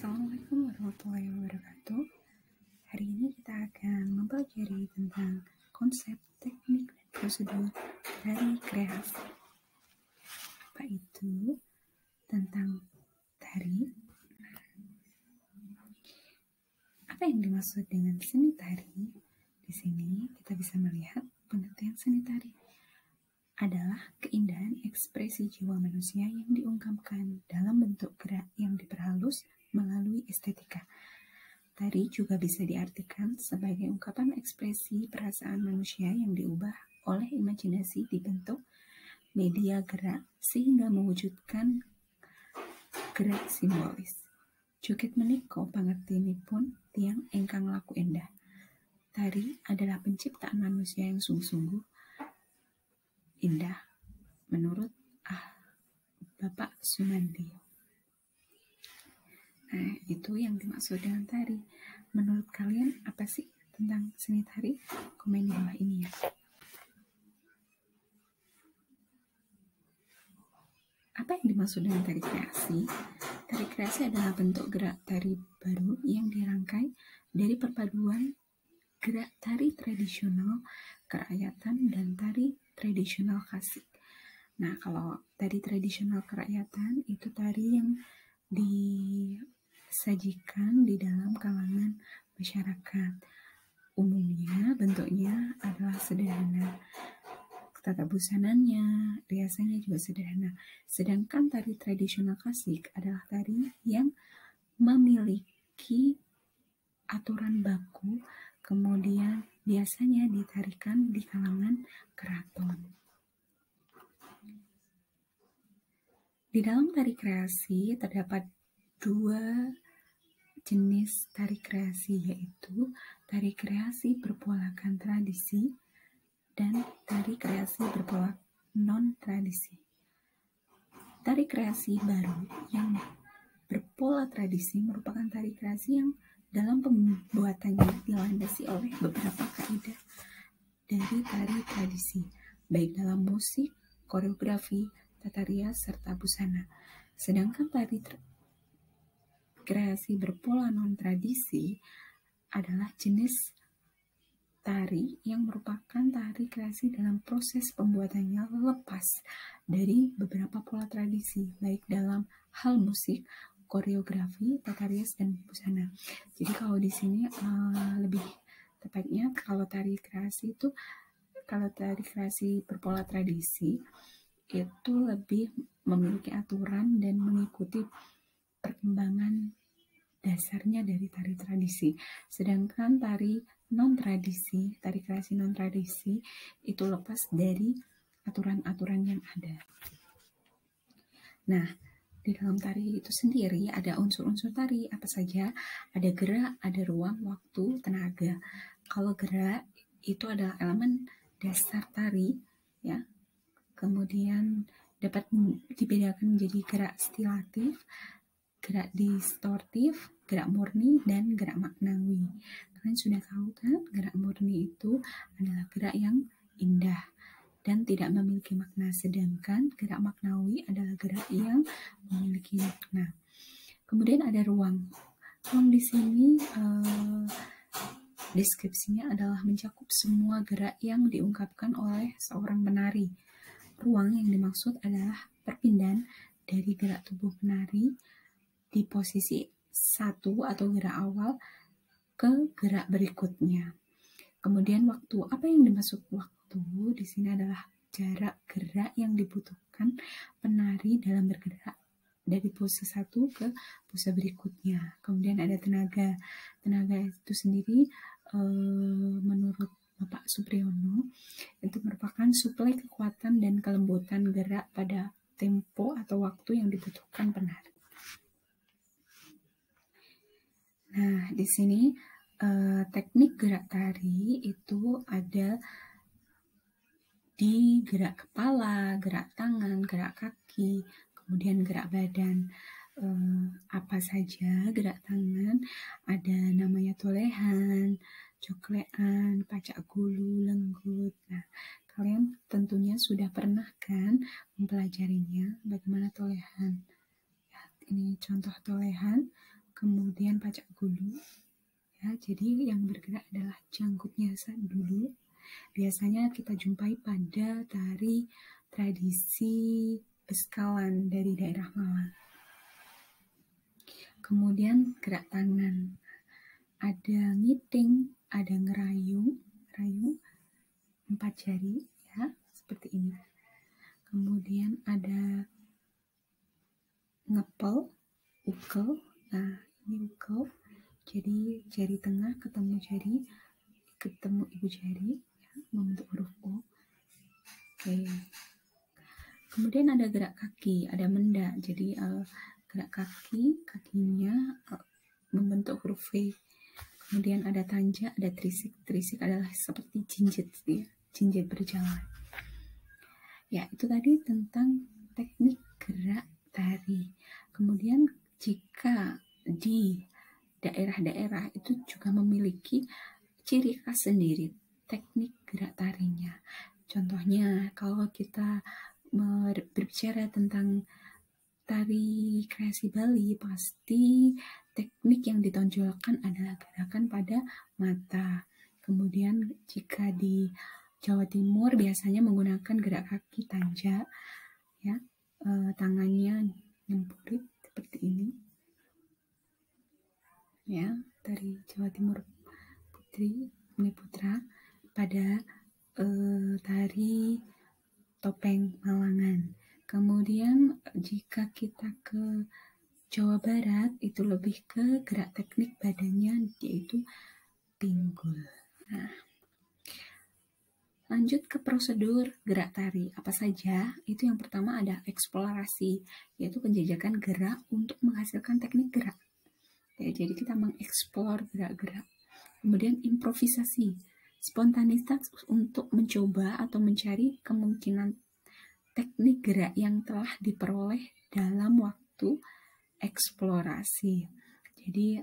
Assalamualaikum warahmatullahi wabarakatuh. Hari ini kita akan mempelajari tentang konsep, teknik, dan prosedur dari kreasi. Apa itu? Tentang tari. Apa yang dimaksud dengan seni tari? Di sini kita bisa melihat pengertian seni tari adalah keindahan ekspresi jiwa manusia yang diungkapkan dalam bentuk gerak yang diperhalus melalui estetika. Tari juga bisa diartikan sebagai ungkapan ekspresi perasaan manusia yang diubah oleh imajinasi dibentuk media gerak sehingga mewujudkan gerak simbolis. Joget menika pangertinipun tiyang ingkang laku endah. Tari adalah penciptaan manusia yang sungguh-sungguh indah menurut Bapak Sumandio. Nah, itu yang dimaksud dengan tari. Menurut kalian apa sih tentang seni tari? Komen di bawah ini ya. Apa yang dimaksud dengan tari kreasi? Tari kreasi adalah bentuk gerak tari baru yang dirangkai dari perpaduan gerak tari tradisional kerakyatan dan tari tradisional klasik. Nah, kalau tari tradisional kerakyatan itu tari yang disajikan di dalam kalangan masyarakat. Umumnya bentuknya adalah sederhana. Tata busananya, riasannya juga sederhana. Sedangkan tari tradisional klasik adalah tari yang memiliki aturan baku, kemudian biasanya ditarikan di kalangan keraton. Di dalam tari kreasi terdapat dua jenis tari kreasi, yaitu tari kreasi berpolakan tradisi dan tari kreasi berpola non-tradisi. Tari kreasi baru yang berpola tradisi merupakan tari kreasi yang dalam pembuatannya dilandasi oleh beberapa kaidah dari tari tradisi, baik dalam musik, koreografi, tata rias, serta busana. Sedangkan tari kreasi berpola non-tradisi adalah jenis tari yang merupakan tari kreasi dalam proses pembuatannya lepas dari beberapa pola tradisi, baik dalam hal musik, koreografi, tata rias, dan busana. Jadi kalau di sini lebih tepatnya kalau tari kreasi berpola tradisi itu lebih memiliki aturan dan mengikuti perkembangan dasarnya dari tari tradisi. Sedangkan tari kreasi non tradisi itu lepas dari aturan-aturan yang ada. Nah, di dalam tari itu sendiri ada unsur-unsur tari apa saja? Ada gerak, ada ruang, waktu, tenaga. Kalau gerak itu adalah elemen dasar tari, ya. Kemudian dapat dibedakan menjadi gerak stilatif, gerak distortif, gerak murni, dan gerak maknawi. Kalian sudah tahu kan, gerak murni itu adalah gerak yang indah dan tidak memiliki makna, sedangkan gerak maknawi adalah gerak yang memiliki makna. Kemudian ada ruang. Ruang di sini deskripsinya adalah mencakup semua gerak yang diungkapkan oleh seorang penari. Ruang yang dimaksud adalah perpindahan dari gerak tubuh penari di posisi satu atau gerak awal ke gerak berikutnya. Kemudian waktu. Apa yang dimaksud waktu? Di sini adalah jarak gerak yang dibutuhkan penari dalam bergerak dari pose satu ke pose berikutnya. Kemudian ada tenaga. Tenaga itu sendiri menurut Bapak Supriyono itu merupakan suplai kekuatan dan kelembutan gerak pada tempo atau waktu yang dibutuhkan penari. Nah, di sini teknik gerak tari itu ada di gerak kepala, gerak tangan, gerak kaki, kemudian gerak badan. Apa saja gerak tangan? Ada namanya tolehan, coklean, pacak gulu, lenggut. Nah, kalian tentunya sudah pernah kan mempelajarinya bagaimana tolehan. Ya, ini contoh tolehan. kemudian pacak gulu. Ya, jadi yang bergerak adalah janggutnya dulu. Biasanya kita jumpai pada tari tradisi Beskalan dari daerah Malang. Kemudian gerak tangan. Ada ngiting, ada ngerayu 4 jari, ya, seperti ini. Kemudian ada ngepel, ukel. Nah, ini ukel. Jadi jari tengah ketemu ibu jari, ya, membentuk huruf O. Oke. Kemudian ada gerak kaki, ada mendak. Jadi gerak kakinya membentuk huruf V. Kemudian ada tanjak, ada trisik. Trisik adalah seperti jinjit, ya, jinjit berjalan. Ya, itu tadi tentang teknik gerak tari. Kemudian jika di daerah-daerah itu juga memiliki ciri khas sendiri teknik gerak tarinya. Contohnya kalau kita berbicara tentang tari kreasi Bali, pasti teknik yang ditonjolkan adalah gerakan pada mata. Kemudian jika di Jawa Timur biasanya menggunakan gerak kaki tanjak, ya, tangannya nyempurit seperti ini. Ya, dari Jawa Timur Bumi Putra pada tari topeng Malangan. Kemudian jika kita ke Jawa Barat itu lebih ke gerak teknik badannya, yaitu pinggul. Nah, lanjut ke prosedur gerak tari. Apa saja? Itu yang pertama ada eksplorasi, yaitu penjajakan gerak untuk menghasilkan teknik gerak. Ya, jadi kita mengeksplor gerak-gerak. Kemudian improvisasi, spontanitas untuk mencoba atau mencari kemungkinan teknik gerak yang telah diperoleh dalam waktu eksplorasi. Jadi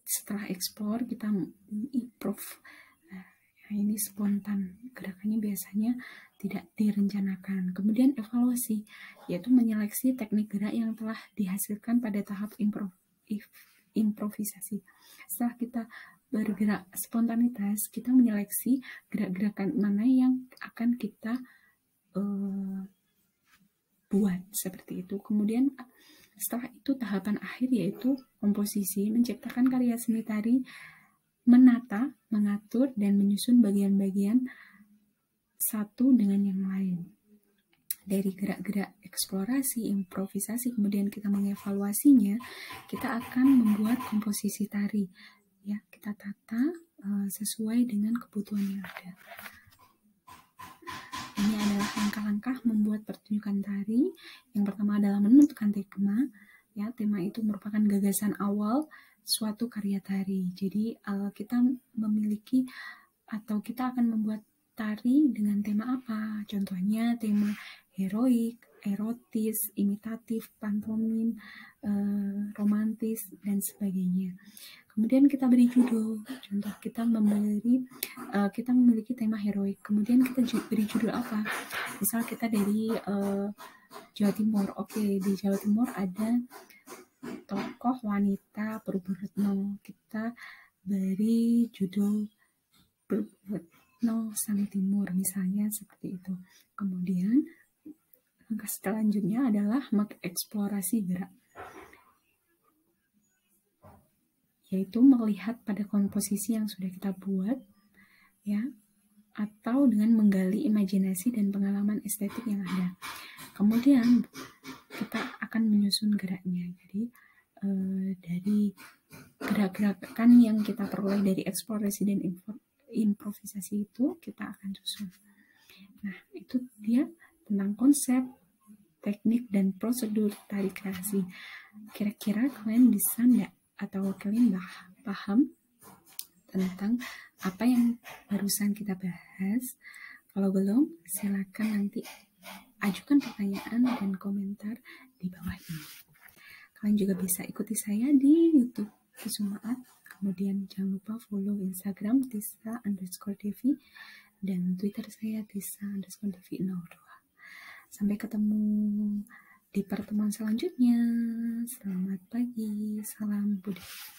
setelah eksplor kita improve. Nah, ini spontan, gerakannya biasanya tidak direncanakan. Kemudian evaluasi, yaitu menyeleksi teknik gerak yang telah dihasilkan pada tahap improvisasi. Setelah kita bergerak spontanitas, kita menyeleksi gerak-gerakan mana yang akan kita buat seperti itu. Kemudian setelah itu tahapan akhir yaitu komposisi, menciptakan karya seni tari, menata, mengatur, dan menyusun bagian-bagian satu dengan yang lain. Dari gerak-gerak eksplorasi, improvisasi, kemudian kita mengevaluasinya, kita akan membuat komposisi tari. Ya, kita tata sesuai dengan kebutuhan yang ada. Ini adalah langkah-langkah membuat pertunjukan tari. Yang pertama adalah menentukan tema. Ya, tema itu merupakan gagasan awal suatu karya tari. Jadi kita memiliki atau kita akan membuat tari dengan tema apa? Contohnya tema heroik, erotis, imitatif, pantomim, romantis, dan sebagainya. Kemudian kita beri judul. Contoh kita memiliki tema heroik. Kemudian kita beri judul apa? Misal kita dari Jawa Timur. Oke, di Jawa Timur ada tokoh wanita Purworetno. Kita beri judul Purworetno Sang Timur, misalnya seperti itu. Kemudian langkah selanjutnya adalah mengeksplorasi gerak, yaitu melihat pada komposisi yang sudah kita buat, ya, atau dengan menggali imajinasi dan pengalaman estetik yang ada. Kemudian kita akan menyusun geraknya. Jadi dari gerak-gerakan yang kita peroleh dari eksplorasi dan improvisasi itu kita akan susun. Nah, itu dia tentang konsep, teknik, dan prosedur tari kreasi. Kira-kira kalian bisa nggak atau kalian paham tentang apa yang barusan kita bahas? Kalau belum, silakan nanti ajukan pertanyaan dan komentar di bawah ini. Kalian juga bisa ikuti saya di YouTube Kusumaat. Kemudian jangan lupa follow Instagram Tisa_Devi dan Twitter saya Tisa_Devi02. Sampai ketemu di pertemuan selanjutnya. Selamat pagi, salam budaya.